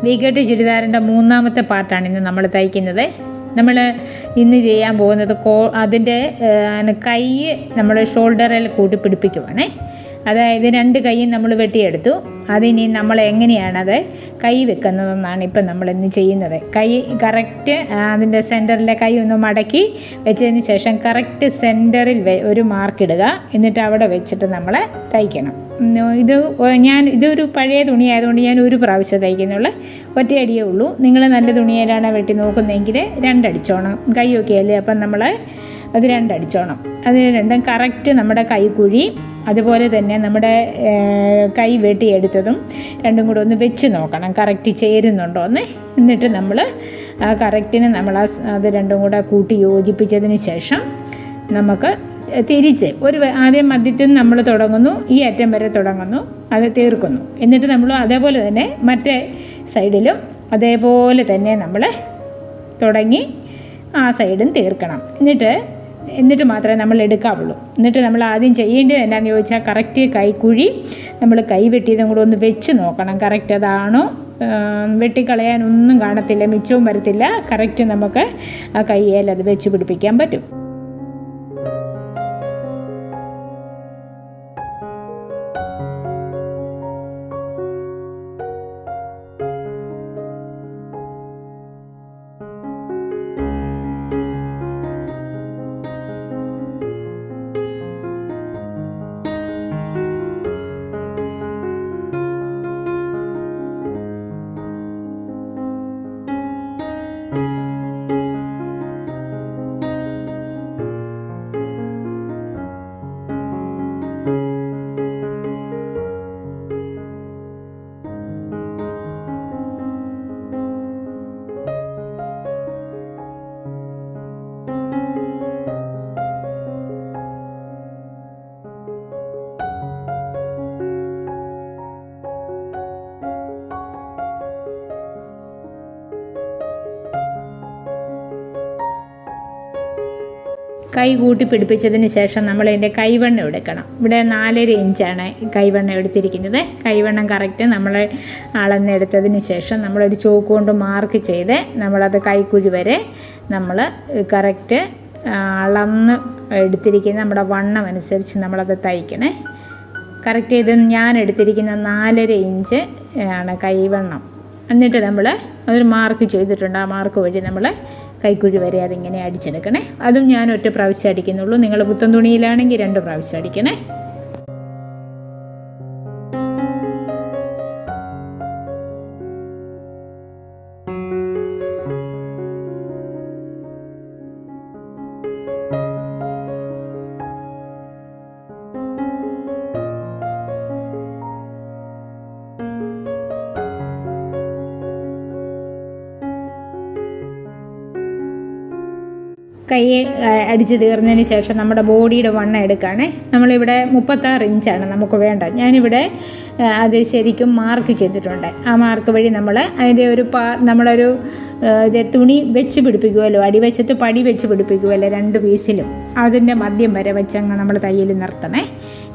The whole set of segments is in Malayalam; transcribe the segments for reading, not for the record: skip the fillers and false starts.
വീക്കട്ട് ചുരിദാറിൻ്റെ മൂന്നാമത്തെ പാർട്ടാണ് ഇന്ന് നമ്മൾ തയ്ക്കുന്നത്. നമ്മൾ ഇന്ന് ചെയ്യാൻ പോകുന്നത് അതിൻ്റെ കൈ നമ്മൾ ഷോൾഡറിൽ കൂട്ടി പിടിപ്പിക്കുവാണേ. അതായത് 2 കൈയും നമ്മൾ വെട്ടിയെടുത്തു. അതിനി നമ്മൾ എങ്ങനെയാണത് കൈ വെക്കുന്നതെന്നാണ് ഇപ്പം നമ്മളിന്ന് ചെയ്യുന്നത്. കൈ കറക്റ്റ് അതിൻ്റെ സെൻറ്ററിലെ കൈ ഒന്ന് മടക്കി വെച്ചതിന് ശേഷം കറക്റ്റ് സെൻറ്ററിൽ ഒരു മാർക്കിടുക. എന്നിട്ട് അവിടെ വെച്ചിട്ട് നമ്മൾ തയ്ക്കണം. ഇതൊരു പഴയ തുണിയായതുകൊണ്ട് ഞാൻ ഒരു പ്രാവശ്യം തയ്ക്കുന്നുള്ള ഒറ്റയടിയേ ഉള്ളൂ. നിങ്ങൾ നല്ല തുണിയിലാണ് വെട്ടി നോക്കുന്നതെങ്കിൽ 2 അടിച്ചോണം. കൈയൊക്കെ അല്ലേ, അപ്പം നമ്മൾ അത് 2 അടിച്ചോണം. അതിന് രണ്ടും കറക്റ്റ് നമ്മുടെ കൈക്കുഴി, അതുപോലെ തന്നെ നമ്മുടെ കൈ വെട്ടിയെടുത്തതും രണ്ടും കൂടെ ഒന്ന് വെച്ച് നോക്കണം കറക്റ്റ് ചേരുന്നുണ്ടോ എന്ന്. എന്നിട്ട് നമ്മൾ ആ കറക്റ്റിന് നമ്മൾ അത് രണ്ടും കൂടെ കൂട്ടി യോജിപ്പിച്ചതിന് ശേഷം നമുക്ക് തിരിച്ച് ആദ്യം മധ്യത്തിൽ നമ്മൾ തുടങ്ങുന്നു, ഈ അറ്റം വരെ തുടങ്ങുന്നു, അത് തീർക്കുന്നു. എന്നിട്ട് നമ്മൾ അതേപോലെ തന്നെ മറ്റേ സൈഡിലും അതേപോലെ തന്നെ നമ്മൾ തുടങ്ങി ആ സൈഡും തീർക്കണം. എന്നിട്ട് മാത്രമേ നമ്മൾ എടുക്കാവുള്ളൂ. എന്നിട്ട് നമ്മൾ ആദ്യം ചെയ്യേണ്ടത് എന്താണെന്ന് ചോദിച്ചാൽ കറക്റ്റ് കൈക്കുഴി നമ്മൾ കൈ വെട്ടിയതും കൂടെ ഒന്ന് വെച്ച് നോക്കണം. കറക്റ്റ് അതാണോ, വെട്ടിക്കളയാനൊന്നും കാണത്തില്ല, മിച്ചവും വരത്തില്ല. കറക്റ്റ് നമുക്ക് ആ കൈയിൽ അത് വെച്ച് പിടിപ്പിക്കാൻ പറ്റും. കൈ കൂട്ടി പിടിപ്പിച്ചതിന് ശേഷം നമ്മളതിൻ്റെ കൈവണ്ണം എടുക്കണം. ഇവിടെ 4.5 ഇഞ്ചാണ് കൈവണ്ണം എടുത്തിരിക്കുന്നത്. കൈവണ്ണം കറക്റ്റ് നമ്മൾ അളന്നെടുത്തതിന് ശേഷം നമ്മളൊരു ചോക്ക് കൊണ്ട് മാർക്ക് ചെയ്ത് നമ്മളത് കൈക്കുഴി വരെ നമ്മൾ കറക്റ്റ് അളന്ന് എടുത്തിരിക്കുന്ന നമ്മുടെ വണ്ണം അനുസരിച്ച് നമ്മളത് തയ്ക്കണേ. കറക്റ്റ് ഇത് ഞാൻ എടുത്തിരിക്കുന്ന 4.5 ഇഞ്ച് ആണ് കൈവണ്ണം. എന്നിട്ട് നമ്മൾ അതൊരു മാർക്ക് ചെയ്തിട്ടുണ്ട്. ആ മാർക്ക് വഴി നമ്മൾ കൈക്കുഴി വരെ അതിങ്ങനെ അടിച്ചെടുക്കണേ. അതും ഞാൻ ഒറ്റ പ്രാവശ്യം അടിക്കുന്നുള്ളൂ. നിങ്ങൾ പുത്തൻ തുണിയിലാണെങ്കിൽ 2 പ്രാവശ്യം അടിക്കണേ. കൈ അടിച്ച് തീർന്നതിന് ശേഷം നമ്മുടെ ബോഡിയുടെ വണ്ണം എടുക്കുകയാണെ. നമ്മളിവിടെ 36 ഇഞ്ചാണ് നമുക്ക് വേണ്ടത്. ഞാനിവിടെ അത് ശരിക്കും മാർക്ക് ചെയ്തിട്ടുണ്ട്. ആ മാർക്ക് വഴി നമ്മൾ അതിൻ്റെ നമ്മളൊരു തുണി വെച്ച് പിടിപ്പിക്കുമല്ലോ, അടിവശത്ത് പടി വെച്ച് പിടിപ്പിക്കുമല്ലോ 2 പീസിലും. അതിൻ്റെ മധ്യം വരെ വെച്ചങ്ങ് നമ്മൾ തയ്യൽ നിർത്തണേ.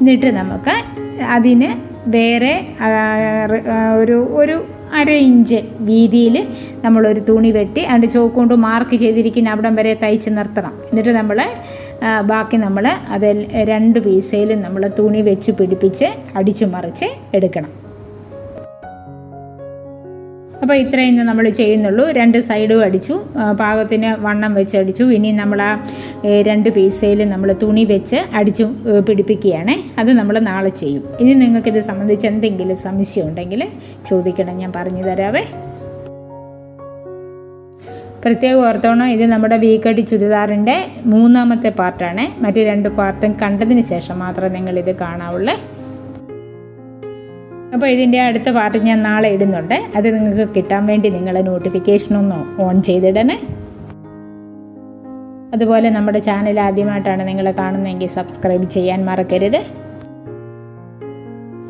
എന്നിട്ട് നമുക്ക് അതിന് വേറെ ഒരു 1/2 ഇഞ്ച് വീതിയിൽ നമ്മളൊരു തുണി വെട്ടി അതിൻ്റെ ചോക്ക് കൊണ്ട് മാർക്ക് ചെയ്തിരിക്കുന്ന അവിടം വരെ തയ്ച്ച് നിർത്തണം. എന്നിട്ട് നമ്മൾ ബാക്കി നമ്മൾ അതിൽ 2 പീസയിലും നമ്മൾ തുണി വെച്ച് പിടിപ്പിച്ച് അടിച്ചു മറിച്ച് എടുക്കണം. അപ്പോൾ ഇത്രയും നമ്മൾ ചെയ്യുന്നുള്ളൂ. 2 സൈഡും അടിച്ചു, പാകത്തിന് വണ്ണം വെച്ച് അടിച്ചു. ഇനി നമ്മൾ ആ 2 പീസയിൽ നമ്മൾ തുണി വെച്ച് അടിച്ചു പിടിപ്പിക്കുകയാണ്. അത് നമ്മൾ നാളെ ചെയ്യും. ഇനി നിങ്ങൾക്കിത് സംബന്ധിച്ച് എന്തെങ്കിലും സംശയം ഉണ്ടെങ്കിൽ ചോദിക്കണം, ഞാൻ പറഞ്ഞു തരാവേ. പ്രത്യേകം ഓർത്തോണം, ഇത് നമ്മുടെ വീക്കട്ട് ചുരിദാറിൻ്റെ 3ാമത്തെ പാർട്ടാണ്. മറ്റ് 2 പാർട്ടും കണ്ടതിന് ശേഷം മാത്രമേ നിങ്ങളിത് കാണാവുള്ളേ. അപ്പോൾ ഇതിൻ്റെ അടുത്ത പാർട്ട് ഞാൻ നാളെ ഇടുന്നുണ്ട്. അത് നിങ്ങൾക്ക് കിട്ടാൻ വേണ്ടി നിങ്ങൾ നോട്ടിഫിക്കേഷനൊന്ന് ഓൺ ചെയ്തിടണേ. അതുപോലെ നമ്മുടെ ചാനൽ ആദ്യമായിട്ടാണ് നിങ്ങൾ കാണുന്നതെങ്കിൽ സബ്സ്ക്രൈബ് ചെയ്യാൻ മറക്കരുത്.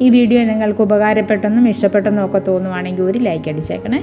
ഈ വീഡിയോ നിങ്ങൾക്ക് ഉപകാരപ്പെട്ടെന്നും ഇഷ്ടപ്പെട്ടെന്നും ഒക്കെ തോന്നുവാണെങ്കിൽ ഒരു ലൈക്ക് അടിച്ചേക്കണേ.